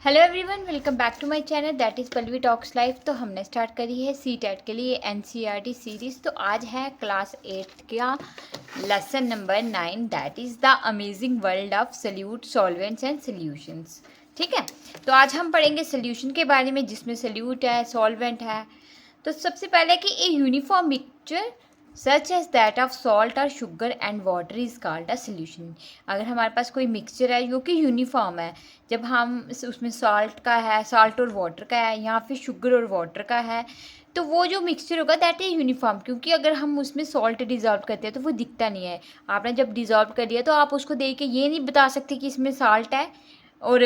Hello everyone, welcome back to my channel that is Pallavi talks life. तो हमने start करी है सी टेट के लिए एनसीईआरटी सीरीज़। तो आज है क्लास 8 का lesson number 9 that is the amazing world of solute solvents and solutions. ठीक है, तो आज हम पढ़ेंगे सॉल्यूशन के बारे में जिसमें सल्यूट है, सॉल्वेंट है। तो सबसे पहले कि a uniform mixture such as that of salt और sugar and water is called a solution. अगर हमारे पास कोई मिक्सचर है जो कि यूनिफॉर्म है, जब हम उसमें सॉल्ट का है, सॉल्ट और वाटर का है, या फिर शुगर और वाटर का है, तो वो जो मिक्सचर होगा दैट इज यूनिफॉर्म। क्योंकि अगर हम उसमें सॉल्ट डिज़ोल्व करते हैं तो वो दिखता नहीं है। आपने जब डिज़ोल्व कर दिया तो आप उसको देख के ये नहीं बता सकते कि इसमें सॉल्ट है और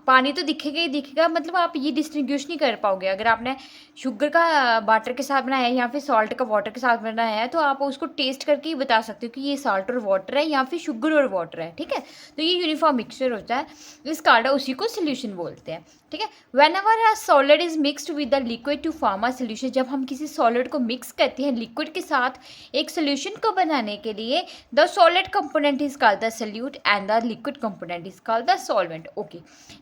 पानी तो दिखेगा ही दिखेगा। मतलब आप ये डिस्टिंग्विश नहीं कर पाओगे। अगर आपने शुगर का वाटर के साथ बनाया है या फिर सॉल्ट का वाटर के साथ बनाया है तो आप उसको टेस्ट करके ही बता सकते हो कि ये सॉल्ट और वाटर है या फिर शुगर और वाटर है। ठीक है, तो ये यूनिफॉर्म मिक्सचर होता है, इस कार्ड उसी को सोल्यूशन बोलते हैं। ठीक है, whenever a solid is mixed with the liquid to form a solution, जब हम किसी सॉलिड को मिक्स करते हैं लिक्विड के साथ एक सोल्यूशन को बनाने के लिए, the solid component is called the solute and the liquid component is called the solvent. Okay,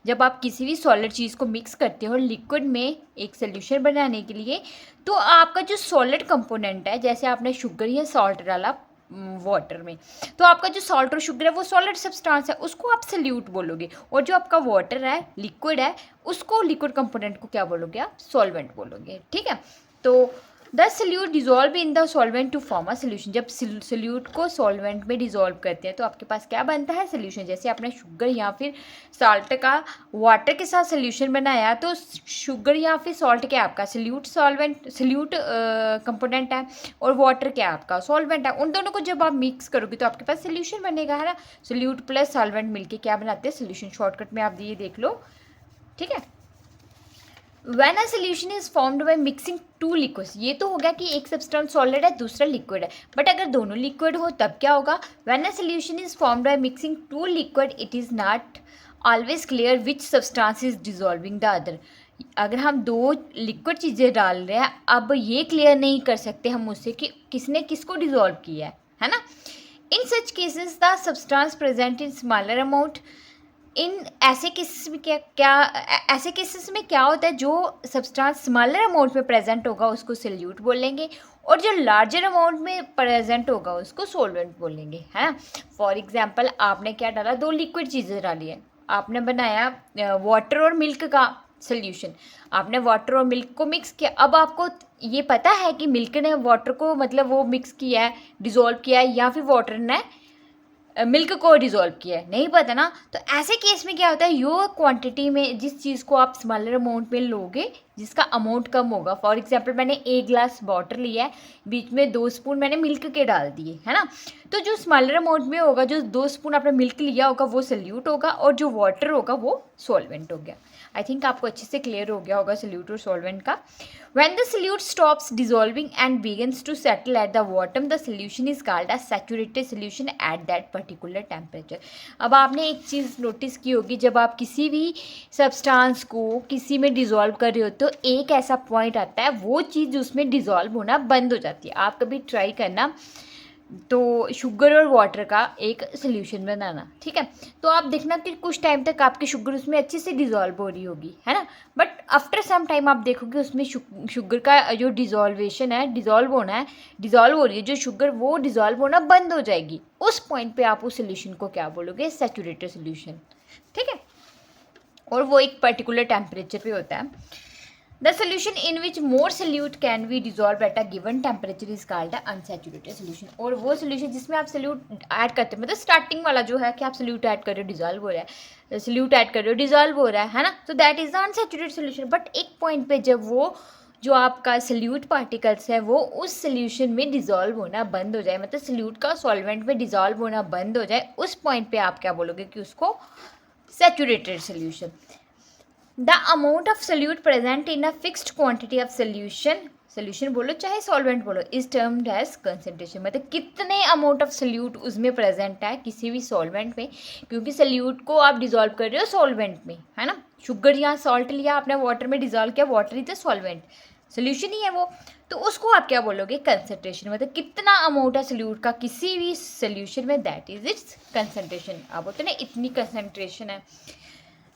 जब आप किसी भी सॉलिड चीज़ को मिक्स करते हो लिक्विड में एक सोल्यूशन बनाने के लिए, तो आपका जो सॉलिड कंपोनेंट है, जैसे आपने शुगर या सॉल्ट डाला वाटर में, तो आपका जो सॉल्ट और शुगर है वो सॉलिड सब्सटेंस है, उसको आप सल्यूट बोलोगे। और जो आपका वाटर है, लिक्विड है, उसको लिक्विड कंपोनेंट को क्या बोलोगे आप? सॉल्वेंट बोलोगे। ठीक है, तो the solute dissolve in the solvent to form a solution, जब सल्यूट को सॉल्वेंट में डिजोल्व करते हैं तो आपके पास क्या बनता है? सोल्यूशन। जैसे आपने शुगर या फिर सॉल्ट का वाटर के साथ सोल्यूशन बनाया तो शुगर या फिर सॉल्ट क्या आपका? सल्यूट सॉल्वेंट, सल्यूट कंपोनेंट है, और वाटर क्या आपका? सॉल्वेंट है। उन दोनों को जब आप मिक्स करोगे तो आपके पास सोल्यूशन बनेगा, है ना। सल्यूट प्लस सॉल्वेंट मिलके क्या बनाते हैं? सोल्यूशन। शॉर्टकट में आप ये देख लो। ठीक है, When a solution is formed by mixing two liquids, ये तो हो गया कि एक सब्सटेंस सॉलिड है दूसरा लिक्विड है। बट अगर दोनों लिक्विड हो तब क्या होगा? When a solution is formed by mixing two liquid, it is not always clear which substance is dissolving the other. अगर हम दो लिक्विड चीज़ें डाल रहे हैं, अब ये क्लियर नहीं कर सकते हम उससे कि किसने किसको डिजोल्व किया है ना। In such cases the substance present in smaller amount, इन ऐसे केसेस में ऐसे केसेस में क्या होता है? जो सब्सटेंस स्मॉलर अमाउंट में प्रेजेंट होगा उसको सल्यूट बोलेंगे, और जो लार्जर अमाउंट में प्रेजेंट होगा उसको सॉल्वेंट बोलेंगे, है ना। फॉर एग्जांपल, आपने क्या डाला? दो लिक्विड चीज़ें डाली है, आपने बनाया वाटर और मिल्क का सोल्यूशन। आपने वाटर और मिल्क को मिक्स किया। अब आपको ये पता है कि मिल्क ने वाटर को मतलब वो मिक्स किया है, डिज़ोल्व किया है, या फिर वाटर ने मिल्क को डिज़ोल्व किया है? नहीं पता ना। तो ऐसे केस में क्या होता है? यो क्वांटिटी में जिस चीज़ को आप स्मॉलर अमाउंट में लोगे जिसका अमाउंट कम होगा, फॉर एग्जांपल मैंने 1 ग्लास वाटर लिया है, बीच में 2 स्पून मैंने मिल्क के डाल दिए, है ना। तो जो स्मॉलर अमाउंट में होगा, जो 2 स्पून आपने मिल्क लिया होगा वो सल्यूट होगा, और जो वाटर होगा वो सॉल्वेंट हो गया। आई थिंक आपको अच्छे से क्लियर हो गया होगा सल्यूट और सॉल्वेंट का। When the solute stops dissolving and begins to settle at the bottom, the solution is called a saturated solution at that particular temperature. अब आपने एक चीज़ नोटिस की होगी, जब आप किसी भी सब्सटेंस को किसी में डिज़ोल्व कर रहे हो तो एक ऐसा पॉइंट आता है वो चीज़ उसमें डिज़ोल्व होना बंद हो जाती है। आप कभी ट्राई करना तो शुगर और वाटर का एक सोल्यूशन बनाना। ठीक है, तो आप देखना कि कुछ टाइम तक आपकी शुगर उसमें अच्छे से डिज़ोल्व हो रही होगी, है ना। बट आफ्टर सम टाइम आप देखोगे उसमें शुगर का जो डिज़ोल्वेशन है, डिज़ोल्व होना है, डिज़ोल्व हो रही है जो शुगर, वो डिज़ोल्व होना बंद हो जाएगी। उस पॉइंट पे आप उस सोल्यूशन को क्या बोलोगे? Saturated solution. ठीक है, और वो एक पर्टिकुलर टेम्परेचर पे होता है। The solution in which more solute can be dissolved at a given temperature is called an unsaturated solution. और वो solution जिसमें आप solute ऐड करते हो, मतलब स्टार्टिंग वाला जो है कि आप solute ऐड कर रहे हो डिजॉल्व हो रहा है, solute ऐड कर रहे हो डिजॉल्व हो रहा है ना, तो that is the unsaturated solution. But एक पॉइंट पे जब वो जो आपका सल्यूट पार्टिकल्स है वो उस सोल्यूशन में डिजॉल्व होना बंद हो जाए, मतलब सल्यूट का सॉल्वेंट में डिजॉल्व होना बंद हो जाए, उस पॉइंट पे आप क्या बोलोगे? कि उसको saturated solution. The amount of solute present in a fixed quantity of solution बोलो चाहे सॉल्वेंट बोलो, इज टर्म्ड एज कंसंट्रेशन। मतलब कितने अमाउंट ऑफ सोल्यूट उसमें प्रेजेंट है किसी भी सॉल्वेंट में, क्योंकि सोल्यूट को आप डिजोल्व कर रहे हो सॉल्वेंट में, है ना। शुगर या सॉल्ट लिया आपने, वाटर में डिजोल्व किया, water is the solvent, solution ही है वो। तो उसको आप क्या बोलोगे? कंसंट्रेशन। मतलब कितना अमाउंट है सोल्यूट का किसी भी सोल्यूशन में, दैट इज इट्स कंसंट्रेशन। आप बोलते ना इतनी कंसंट्रेशन है।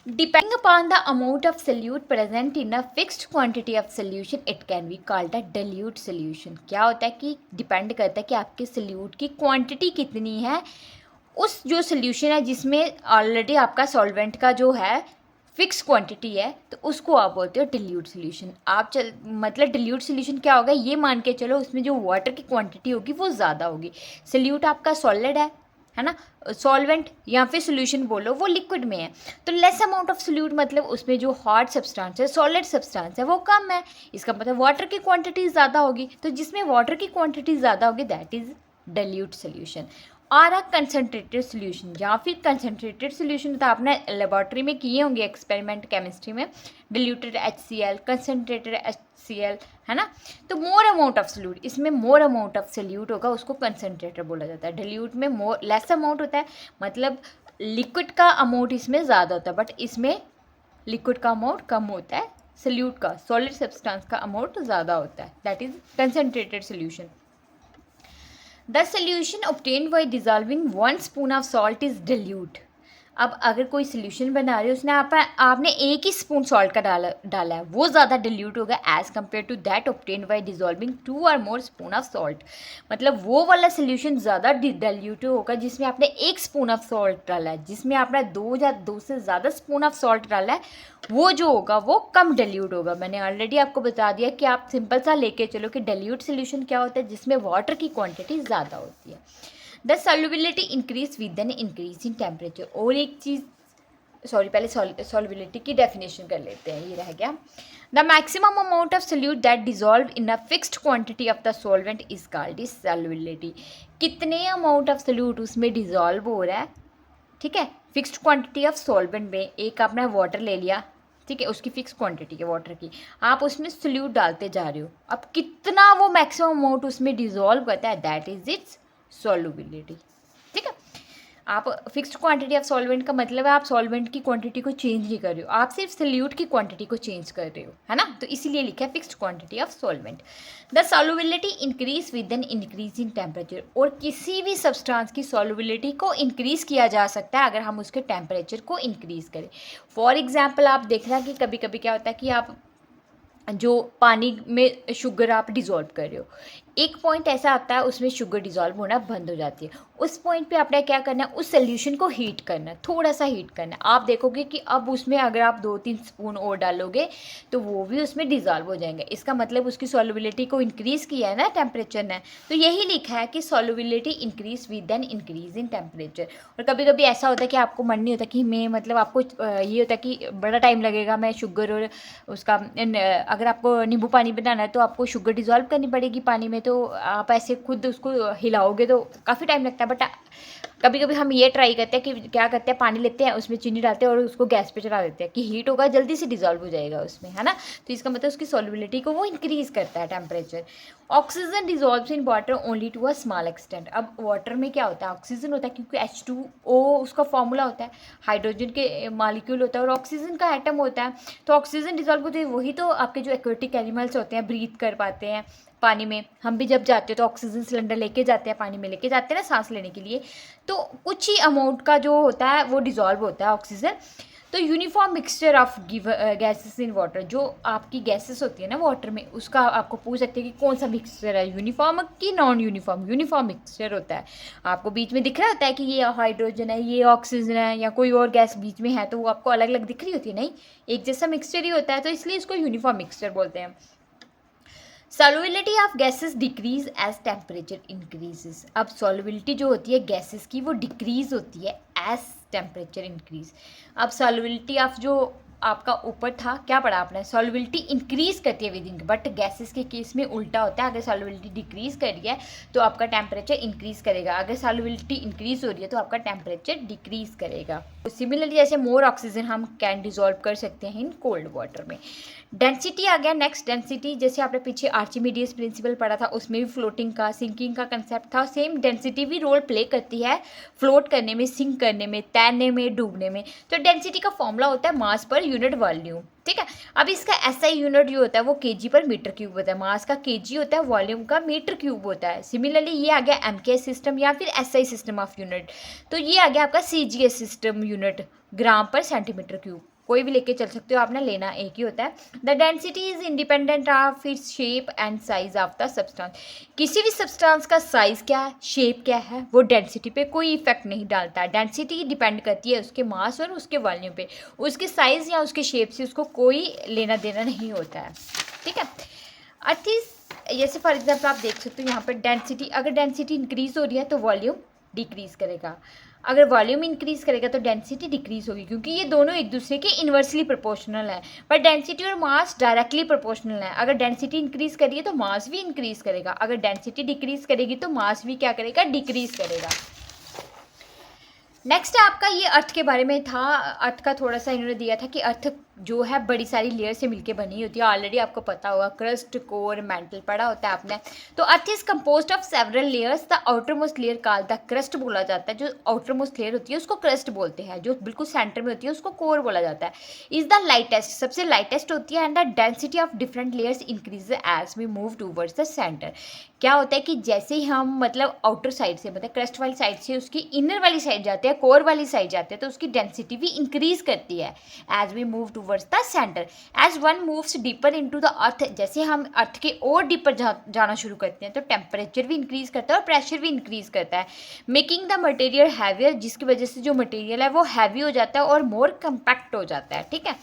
Depending upon the amount of solute present in a fixed quantity of solution, it can be called a dilute solution. क्या होता है कि डिपेंड करता है कि आपके सोल्यूट की क्वांटिटी कितनी है उस जो सोल्यूशन है जिसमें ऑलरेडी आपका सॉल्वेंट का जो है फिक्स क्वांटिटी है, तो उसको आप बोलते हो डिल्यूट सोल्यूशन. आप मतलब डिल्यूट सोल्यूशन क्या होगा, ये मान के चलो उसमें जो वाटर की क्वांटिटी होगी वो ज़्यादा होगी. सोल्यूट आपका सॉलिड है ना, सॉल्वेंट या फिर सोल्यूशन बोलो वो लिक्विड में है, तो लेस अमाउंट ऑफ सोल्यूट मतलब उसमें जो हार्ड सब्सटेंस है, सॉलिड सब्सटेंस है वो कम है. इसका मतलब वाटर की क्वांटिटी ज़्यादा होगी, तो जिसमें वाटर की क्वांटिटी ज़्यादा होगी दैट इज़ dilute solution. और अ कंसनट्रेटेड सोल्यूशन या फिर कंसनट्रेटेड सोल्यूशन तो आपने लेबॉर्ट्री में किए होंगे एक्सपेरिमेंट केमिस्ट्री में, डिल्यूटेड HCl, कंसनट्रेटेड HCl, है ना. तो मोर अमाउंट ऑफ सोल्यूट, इसमें मोर अमाउंट ऑफ सोल्यूट होगा, उसको कंसनट्रेटेड बोला जाता है. डिल्यूट में मोर लेस अमाउंट होता है, मतलब लिक्विड का अमाउंट इसमें ज़्यादा होता है, बट इसमें लिक्विड का अमाउंट कम होता है, सोल्यूट का सॉलिड सब्सटेंस का अमाउंट ज़्यादा होता है, that is concentrated solution. The solution obtained by dissolving 1 spoon of salt is dilute. अब अगर कोई सोल्यूशन बना रहे हो उसने आपने एक ही स्पून सॉल्ट का डाला है, वो ज़्यादा डिल्यूट होगा as compare to that obtained by dissolving 2 और मोर स्पून ऑफ सॉल्ट. मतलब वो वाला सोल्यूशन ज़्यादा डिल्यूट होगा जिसमें आपने 1 स्पून ऑफ सॉल्ट डाला है, जिसमें आपने 2 या 2 से ज़्यादा स्पून ऑफ सॉल्ट डाला है, वो जो होगा वो कम डिल्यूट होगा. मैंने ऑलरेडी आपको बता दिया कि आप सिंपल सा लेके चलो कि डिल्यूट सोल्यूशन क्या होता है, जिसमें वाटर की क्वान्टिटी ज़्यादा होती है. The solubility increase with an increase in temperature. और एक चीज़ पहले सॉल्युबिलिटी की डेफिनेशन कर लेते हैं, ये रह गया. The maximum amount of solute that dissolve in a fixed quantity of the solvent is called is solubility. कितने अमाउंट ऑफ सोल्यूट उसमें डिजॉल्व हो रहा है, ठीक है, फिक्स्ड क्वांटिटी ऑफ सॉल्वेंट में. एक आपने वाटर ले लिया, ठीक है, उसकी फिक्स क्वांटिटी है वाटर की, आप उसमें सोल्यूट डालते जा रहे हो, अब कितना वो मैक्सिमम अमाउंट उसमें डिजॉल्व करता है दैट इज इट्स सॉल्युबिलिटी. ठीक है, आप फिक्स्ड क्वांटिटी ऑफ सॉल्वेंट का मतलब है आप सॉल्वेंट की क्वांटिटी को चेंज नहीं कर रहे हो, आप सिर्फ सोल्यूट की क्वांटिटी को चेंज कर रहे हो, है ना. तो इसीलिए लिखा है fixed quantity of solvent. The solubility increase with an increase in temperature. और किसी भी सब्सटेंस की सॉल्युबिलिटी को इंक्रीज किया जा सकता है अगर हम उसके टेम्परेचर को इंक्रीज करें. फॉर एग्जाम्पल आप देखना कि कभी कभी क्या होता है कि आप जो पानी में शुगर आप डिज़ोल्व कर रहे हो, एक पॉइंट ऐसा आता है उसमें शुगर डिज़ोल्व होना बंद हो जाती है. उस पॉइंट पे आपने क्या करना है, उस सोल्यूशन को हीट करना है, थोड़ा सा हीट करना है. आप देखोगे कि अब उसमें अगर आप 2-3 स्पून और डालोगे तो वो भी उसमें डिज़ोल्व हो जाएंगे. इसका मतलब उसकी सॉल्युबिलिटी को इंक्रीज़ किया है ना टेम्परेचर ने. तो यही लिखा है कि solubility increase with an increase in temperature. और कभी कभी ऐसा होता है कि आपको मन नहीं होता कि मैं मतलब आपको ये होता है कि बड़ा टाइम लगेगा, मैं शुगर और उसका अगर आपको नींबू पानी बनाना है तो आपको शुगर डिज़ोल्व करनी पड़ेगी पानी में, तो आप ऐसे खुद उसको हिलाओगे तो काफ़ी टाइम लगता है. बट कभी कभी हम ये ट्राई करते हैं कि क्या करते हैं, पानी लेते हैं उसमें चीनी डालते हैं और उसको गैस पे चढ़ा देते हैं कि हीट होगा जल्दी से डिज़ोल्व हो जाएगा उसमें, है ना. तो इसका मतलब उसकी सॉल्युबिलिटी को वो इंक्रीज़ करता है temperature. Oxygen dissolves in water only to a small extent. अब वाटर में क्या होता है, ऑक्सीजन होता है क्योंकि H2O उसका फॉर्मूला होता है, हाइड्रोजन के मॉलिक्यूल होता है और ऑक्सीजन का एटम होता है. तो ऑक्सीजन डिजॉल्व होते हैं, वही तो आपके जो एक्वेटिक एनिमल्स होते हैं ब्रीथ कर पाते हैं पानी में. हम भी जब जाते हैं तो ऑक्सीजन सिलेंडर लेके जाते हैं, पानी में लेके जाते हैं ना सांस लेने के लिए, तो कुछ ही अमाउंट का जो होता है वो डिजॉल्व होता है ऑक्सीजन. तो uniform mixture of gases in water, जो आपकी गैसेस होती है ना वाटर में, उसका आपको पूछ सकते हैं कि कौन सा मिक्सचर है, यूनिफॉर्म कि नॉन यूनिफॉर्म. यूनिफॉर्म मिक्सचर होता है, आपको बीच में दिख रहा होता है कि ये हाइड्रोजन है, ये ऑक्सीजन है, या कोई और गैस बीच में है, तो वो आपको अलग अलग दिख रही होती है, नहीं एक जैसा मिक्सचर ही होता है, तो इसलिए इसको यूनिफॉर्म मिक्सचर बोलते हैं. Solubility of gases decrease as temperature increases. अब सॉल्युबिलिटी जो होती है गैसेस की वो डिक्रीज होती है एज टेम्परेचर इंक्रीज. अब सॉल्युबिलिटी ऑफ जो आपका ऊपर था क्या पढ़ा आपने, सॉल्युबिलिटी इंक्रीज करती है विदिन, बट गैसेस के केस में उल्टा होता है. अगर सॉल्युबिलिटी डिक्रीज कर रही है तो आपका टेम्परेचर इंक्रीज करेगा, अगर सॉल्युबिलिटी इंक्रीज हो रही है तो आपका टेम्परेचर डिक्रीज करेगा. सिमिलरली जैसे मोर ऑक्सीजन हम कैन डिजॉल्व कर सकते हैं इन कोल्ड वाटर में. डेंसिटी आ गया नेक्स्ट. डेंसिटी जैसे आपने पीछे आर्चिमिडीज प्रिंसिपल पढ़ा था, उसमें भी फ्लोटिंग का सिंकिंग का कंसेप्ट था. सेम डेंसिटी भी रोल प्ले करती है फ्लोट करने में, सिंक करने में, तैरने में, डूबने में. तो डेंसिटी का फॉर्मूला होता है मास पर यूनिट वॉल्यूम. ठीक है, अब इसका SI यूनिट जो होता है वो kg पर मीटर क्यूब होता है. मास का kg होता है, वॉल्यूम का मीटर क्यूब होता है. सिमिलरली ये आ गया MKS सिस्टम या फिर SI सिस्टम ऑफ यूनिट. तो ये आ गया आपका CGS सिस्टम यूनिट, ग्राम पर सेंटीमीटर क्यूब. कोई भी लेके चल सकते हो आप ना, लेना एक ही होता है। The density is independent of its shape and size of the substance. किसी भी सब्सटेंस का साइज क्या है, शेप क्या है, वो डेंसिटी पे कोई इफेक्ट नहीं डालता है। डेंसिटी डिपेंड करती है उसके मास और उसके वॉल्यूम पे, उसके साइज या उसके शेप से उसको कोई लेना देना नहीं होता है, ठीक है। अर्थ इज, जैसे फॉर एग्जाम्पल आप देख सकते हो यहाँ पर डेंसिटी, अगर डेंसिटी इंक्रीज हो रही है तो वॉल्यूम डिक्रीज करेगा, अगर वॉल्यूम इंक्रीज करेगा तो डेंसिटी डिक्रीज होगी, क्योंकि ये दोनों एक दूसरे के इन्वर्सली प्रोपोर्शनल है। पर डेंसिटी और मास डायरेक्टली प्रोपोर्शनल है। अगर डेंसिटी इंक्रीज करिए तो मास भी इंक्रीज करेगा, अगर डेंसिटी डिक्रीज करेगी तो मास भी क्या करेगा, डिक्रीज करेगा। नेक्स्ट आपका ये अर्थ के बारे में था। अर्थ का थोड़ा सा इन्होंने दिया था कि अर्थ जो है बड़ी सारी लेयर से मिलके बनी होती है, ऑलरेडी आपको पता होगा, क्रस्ट, कोर, मेंटल पढ़ा होता है आपने। तो earth is composed of several layers. The outer most layer called the crust बोला जाता है। जो आउटर मोस्ट लेयर होती है उसको क्रस्ट बोलते हैं, जो बिल्कुल सेंटर में होती है उसको कोर बोला जाता है। इज द लाइटेस्ट, सबसे लाइटेस्ट होती है। And the density of different layers increase as we move towards the centre. क्या होता है कि जैसे ही हम मतलब आउटर साइड से, मतलब क्रस्ट वाली साइड से उसकी इनर वाली साइड जाते हैं, कोर वाली साइड जाते हैं, तो उसकी डेंसिटी भी इंक्रीज करती है as we move towards the centre. As one moves deeper into the earth, जैसे हम अर्थ के और डीपर जाना शुरू करते हैं तो टेम्परेचर भी इंक्रीज करता है और प्रेशर भी इंक्रीज करता है, मेकिंग द मटेरियल हैवियर, जिसकी वजह से जो मटेरियल है वो हैवी हो जाता है और मोर कम्पैक्ट हो जाता है, ठीक है।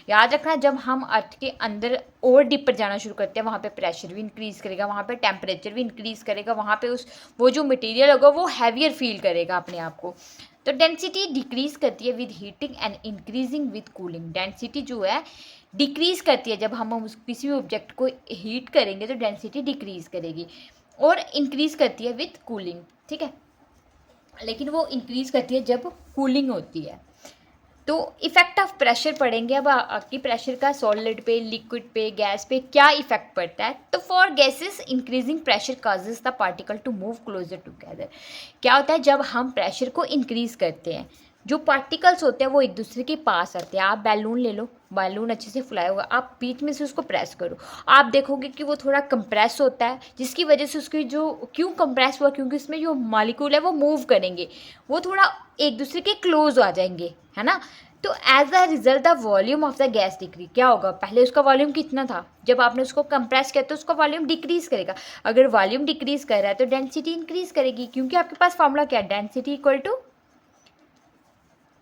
याद रखना, जब हम अर्थ के अंदर और डीपर जाना शुरू करते हैं वहाँ पे प्रेशर भी इंक्रीज करेगा, वहाँ पे टेम्परेचर भी इंक्रीज करेगा, वहाँ पे वो जो मटेरियल होगा वो हैवियर फील करेगा अपने आप को। तो डेंसिटी डिक्रीज करती है with heating and increasing with cooling. Density जो है डिक्रीज करती है जब हम किसी भी ऑब्जेक्ट को हीट करेंगे तो डेंसिटी डिक्रीज करेगी, और इंक्रीज करती है विद कूलिंग, ठीक है। लेकिन वो इंक्रीज करती है जब कूलिंग होती है। तो इफेक्ट ऑफ प्रेशर पढ़ेंगे अब आपकी, प्रेशर का सॉलिड पे, लिक्विड पे, गैस पे क्या इफेक्ट पड़ता है। तो for gases increasing pressure causes the particle to move closer together. क्या होता है जब हम प्रेशर को इंक्रीज करते हैं, जो पार्टिकल्स होते हैं वो एक दूसरे के पास आते हैं। आप बैलून ले लो, बैलून अच्छे से फुलाया होगा, आप बीच में से उसको प्रेस करो, आप देखोगे कि वो थोड़ा कंप्रेस होता है, जिसकी वजह से उसकी जो, क्यों कंप्रेस हुआ, क्योंकि उसमें जो मॉलिक्यूल है वो मूव करेंगे, वो थोड़ा एक दूसरे के क्लोज आ जाएंगे, है ना। तो as a result the volume of the gas decrease. क्या होगा, पहले उसका वॉल्यूम कितना था, जब आपने उसको कंप्रेस किया तो उसका वॉल्यूम डिक्रीज करेगा। अगर वॉल्यूम डिक्रीज कर रहा है तो डेंसिटी इंक्रीज करेगी, क्योंकि आपके पास फॉर्मूला क्या है, density equal to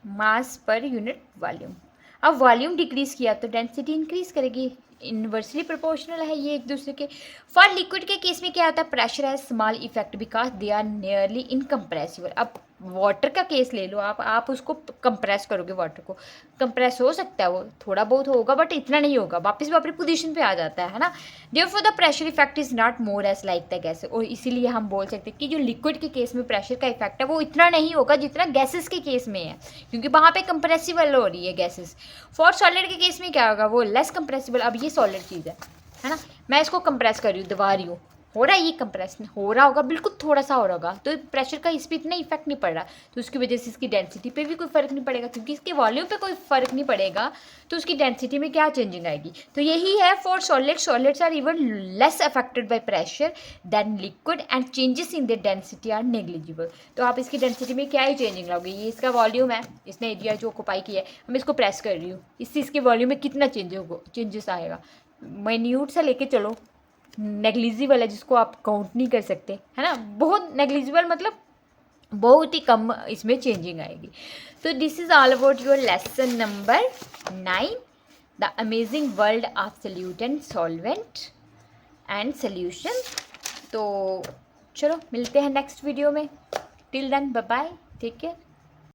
mass per unit volume. अब वॉल्यूम डिक्रीज किया तो डेंसिटी इंक्रीज करेगी, इन्वर्सली प्रोपोर्शनल है ये एक दूसरे के। फॉर लिक्विड के केस में क्या होता है, प्रेशर है small effect because they are nearly incompressible. अब वाटर का केस ले लो, आप उसको कंप्रेस करोगे, वाटर को कंप्रेस हो सकता है, वो थोड़ा बहुत होगा बट इतना नहीं होगा, वापस वो अपनी पोजीशन पे आ जाता है ना। Therefore the pressure effect is not more as like the gas. और इसीलिए हम बोल सकते हैं कि जो लिक्विड के केस में प्रेशर का इफेक्ट है वो इतना नहीं होगा जितना गैसेस के केस में है, क्योंकि वहाँ पे कंप्रेसिबल हो रही है गैसेस। फॉर सॉलिड के केस में क्या होगा, वो लेस कंप्रेसिबल। अब ये सॉलिड चीज़ है ना, मैं इसको कंप्रेस कर रही हूँ, दबा रही हूँ, हो रहा है, ये कंप्रेस हो रहा होगा, बिल्कुल थोड़ा सा हो रहा होगा, तो प्रेशर का इस पर इतना इफेक्ट नहीं पड़ रहा, तो उसकी वजह से इसकी डेंसिटी पे भी कोई फ़र्क नहीं पड़ेगा, क्योंकि इसके वॉल्यूम पे कोई फ़र्क नहीं पड़ेगा, तो उसकी डेंसिटी में क्या चेंजिंग आएगी। तो यही है for solid, solids are even less affected by pressure than liquid and changes in the density are negligible. तो आप इसकी डेंसिटी में क्या ही चेंजिंग लाओगे, ये इसका वॉल्यूम है, इसने एरिया जो ऑक्यूपाई किया है, मैं इसको प्रेस कर रही हूँ, इससे इसके वॉल्यूम में कितना चेंजेस आएगा, माइन्यूट सा लेके चलो, नेग्लिजिबल है जिसको आप काउंट नहीं कर सकते, है ना, बहुत नेग्लिजिबल, मतलब बहुत ही कम इसमें चेंजिंग आएगी। तो this is all about your lesson number 9, the amazing world of solute, solvent and solution. तो चलो मिलते हैं नेक्स्ट वीडियो में, till then bye bye, take care.